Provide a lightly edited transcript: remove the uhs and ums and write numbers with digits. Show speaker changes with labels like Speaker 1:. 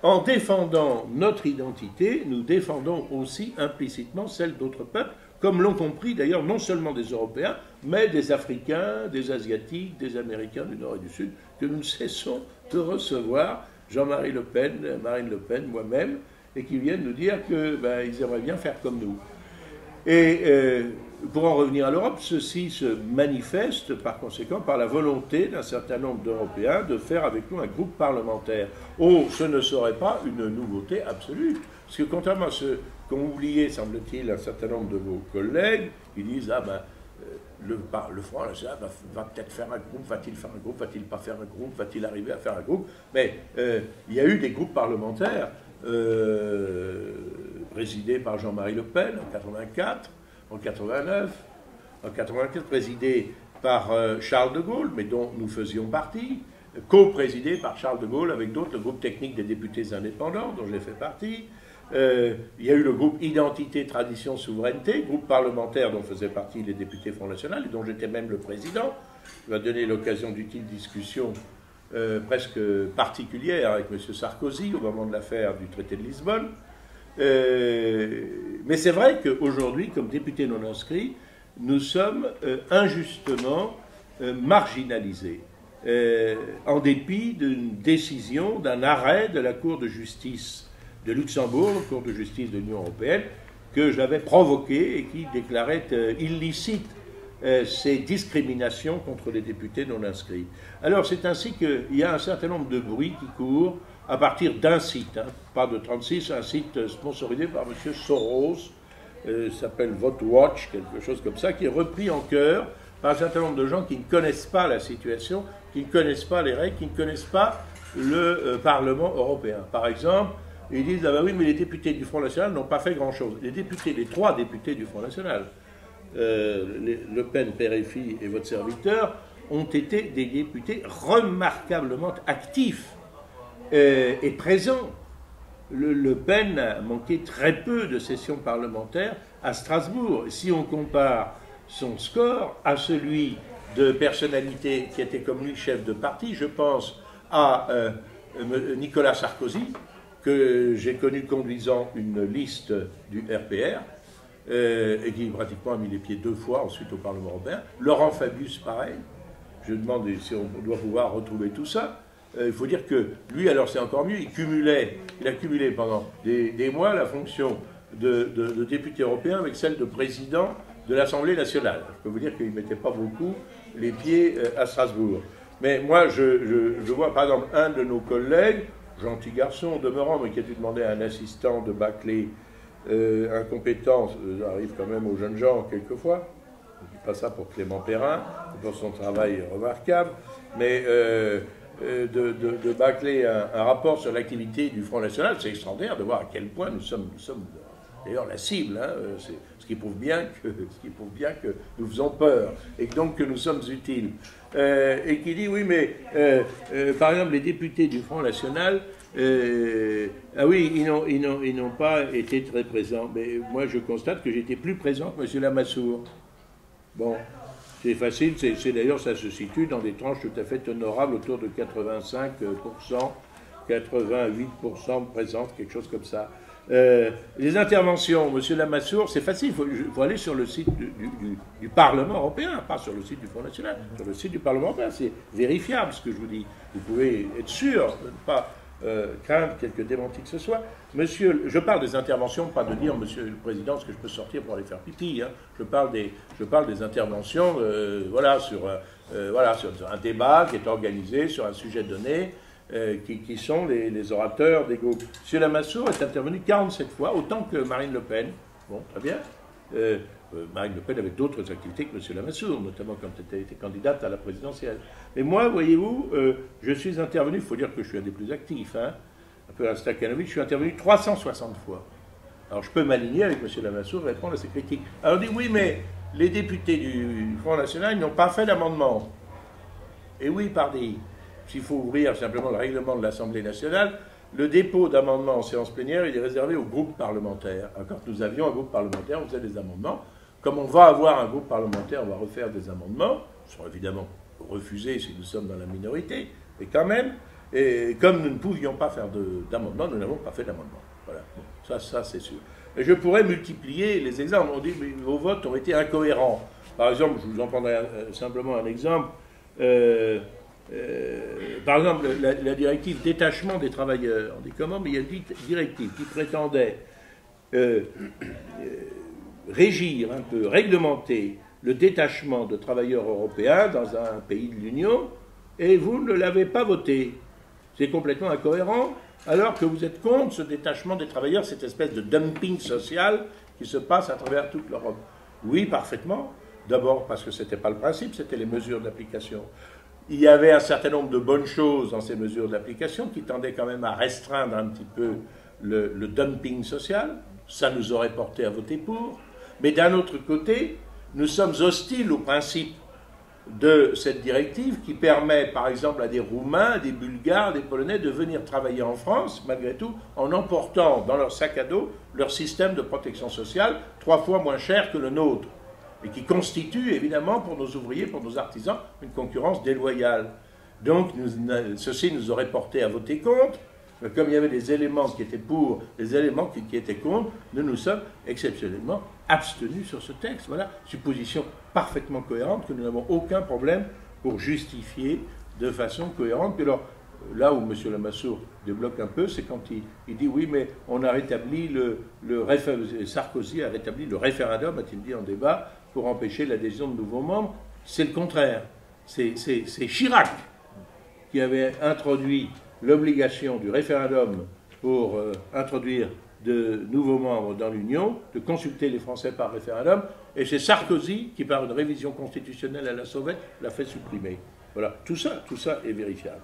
Speaker 1: en défendant notre identité, nous défendons aussi implicitement celle d'autres peuples, comme l'ont compris d'ailleurs non seulement des Européens, mais des Africains, des Asiatiques, des Américains du Nord et du Sud, que nous cessons de recevoir, Jean-Marie Le Pen, Marine Le Pen, moi-même, et qui viennent nous dire qu'ils aimeraient bien faire comme nous. Et pour en revenir à l'Europe, ceci se manifeste par conséquent par la volonté d'un certain nombre d'Européens de faire avec nous un groupe parlementaire. Oh, ce ne serait pas une nouveauté absolue, parce que contrairement à ce qu'ont oublié, semble-t-il, un certain nombre de vos collègues, ils disent le Front National va peut-être faire un groupe, va-t-il faire un groupe, va-t-il pas faire un groupe, va-t-il arriver à faire un groupe? Mais il y a eu des groupes parlementaires présidé par Jean-Marie Le Pen en 84, en 89, en 84 présidé par Charles de Gaulle, mais dont nous faisions partie, co-présidé par Charles de Gaulle avec d'autres, le groupe technique des députés indépendants, dont j'ai fait partie. Il y a eu le groupe Identité, Tradition, Souveraineté, groupe parlementaire dont faisaient partie les députés Front National et dont j'étais même le président, qui m'a donné l'occasion d'utiles discussions presque particulière avec M. Sarkozy au moment de l'affaire du traité de Lisbonne. Mais c'est vrai qu'aujourd'hui, comme députés non inscrits, nous sommes injustement marginalisés, en dépit d'une décision, d'un arrêt de la Cour de justice de Luxembourg, la Cour de justice de l'Union européenne, que j'avais provoqué et qui déclarait illicite ces discriminations contre les députés non inscrits. Alors c'est ainsi qu'il y a un certain nombre de bruits qui courent à partir d'un site, pas de 36, un site sponsorisé par M. Soros, s'appelle VoteWatch, quelque chose comme ça, qui est repris en chœur par un certain nombre de gens qui ne connaissent pas la situation, qui ne connaissent pas les règles, qui ne connaissent pas le Parlement européen. Par exemple, ils disent « Ah ben oui, mais les députés du Front National n'ont pas fait grand-chose ». Les trois députés du Front National, Le Pen, Père et Fille et votre serviteur, ont été des députés remarquablement actifs et présents. Le Pen a manqué très peu de sessions parlementaires à Strasbourg. Si on compare son score à celui de personnalités qui étaient comme lui chef de parti, je pense à Nicolas Sarkozy, que j'ai connu conduisant une liste du RPR, et qui pratiquement a mis les pieds 2 fois ensuite au Parlement européen. Laurent Fabius, pareil. Je demande si on doit pouvoir retrouver tout ça. Il faut dire que lui, alors c'est encore mieux, il a cumulé pendant des mois la fonction de député européen avec celle de président de l'Assemblée nationale. Je peux vous dire qu'il ne mettait pas beaucoup les pieds à Strasbourg. Mais moi, je vois par exemple un de nos collègues, gentil garçon demeurant, mais qui a dû demander à un assistant de bâcler incompétent, ça arrive quand même aux jeunes gens quelquefois. Je ne dis pas ça pour Clément Perrin, pour son travail remarquable, mais de bâcler un rapport sur l'activité du Front National, c'est extraordinaire de voir à quel point nous sommes d'ailleurs la cible, ce qui prouve bien que nous faisons peur, et donc que nous sommes utiles. Et qui dit, oui, mais par exemple, les députés du Front National, ah oui, ils n'ont pas été très présents. Mais moi, je constate que j'étais plus présent que M. Lamassoure. Bon, c'est facile, d'ailleurs, ça se situe dans des tranches tout à fait honorables, autour de 85%, 88% de présence, quelque chose comme ça. Les interventions, M. Lamassoure, c'est facile, il faut aller sur le site du Parlement européen, pas sur le site du Front National, sur le site du Parlement européen, c'est vérifiable ce que je vous dis. Vous pouvez être sûr de ne pas craindre quelques démentis que ce soit. Je parle des interventions, pas de dire, Monsieur le Président, ce que je peux sortir pour aller faire pipi. Je parle des interventions, sur un débat qui est organisé sur un sujet donné, qui sont les orateurs des groupes. M. Lamassoure est intervenu 47 fois, autant que Marine Le Pen. Bon, très bien. Marine Le Pen avait d'autres activités que M. Lamassoure, notamment quand elle était candidate à la présidentielle. Mais moi, voyez-vous, je suis intervenu, il faut dire que je suis un des plus actifs, un peu à Stakhanovic, je suis intervenu 360 fois. Alors je peux m'aligner avec M. Lamassoure et répondre à ses critiques. Alors on dit, oui, mais les députés du Front National, ils n'ont pas fait d'amendement. Et oui, pardi. S'il faut ouvrir simplement le règlement de l'Assemblée nationale, le dépôt d'amendements en séance plénière, il est réservé aux groupes parlementaires. Quand nous avions un groupe parlementaire, on faisait des amendements. Comme on va avoir un groupe parlementaire, on va refaire des amendements, qui seront évidemment refusés si nous sommes dans la minorité, mais quand même. Et comme nous ne pouvions pas faire d'amendement, nous n'avons pas fait d'amendement. Voilà, bon, ça c'est sûr. Et je pourrais multiplier les exemples. On dit que vos votes ont été incohérents. Par exemple, je vous en prendrai simplement un exemple. Par exemple, la directive détachement des travailleurs. On dit comment? Mais il y a une directive qui prétendait régir un peu, réglementer le détachement de travailleurs européens dans un pays de l'Union, et vous ne l'avez pas voté. C'est complètement incohérent, alors que vous êtes contre ce détachement des travailleurs, cette espèce de dumping social qui se passe à travers toute l'Europe. Oui, parfaitement. D'abord parce que ce n'était pas le principe, c'était les mesures d'application. Il y avait un certain nombre de bonnes choses dans ces mesures d'application qui tendaient quand même à restreindre un petit peu le dumping social. Ça nous aurait porté à voter pour. Mais d'un autre côté, nous sommes hostiles au principe de cette directive qui permet, par exemple, à des Roumains, des Bulgares, des Polonais de venir travailler en France, malgré tout, en emportant dans leur sac à dos leur système de protection sociale 3 fois moins cher que le nôtre, et qui constitue, évidemment, pour nos ouvriers, pour nos artisans, une concurrence déloyale. Donc, ceci nous aurait porté à voter contre. Comme il y avait des éléments qui étaient pour, des éléments qui étaient contre, nous nous sommes exceptionnellement abstenus sur ce texte. Voilà, supposition parfaitement cohérente que nous n'avons aucun problème pour justifier de façon cohérente. Puis alors, là où M. Lamassoure débloque un peu, c'est quand il dit oui, mais on a rétabli Sarkozy a rétabli le référendum, a-t-il dit en débat, pour empêcher l'adhésion de nouveaux membres. C'est le contraire. C'est Chirac qui avait introduit l'obligation du référendum pour introduire de nouveaux membres dans l'Union, de consulter les Français par référendum, et c'est Sarkozy qui, par une révision constitutionnelle à la sauvette, l'a fait supprimer. Voilà, tout ça est vérifiable.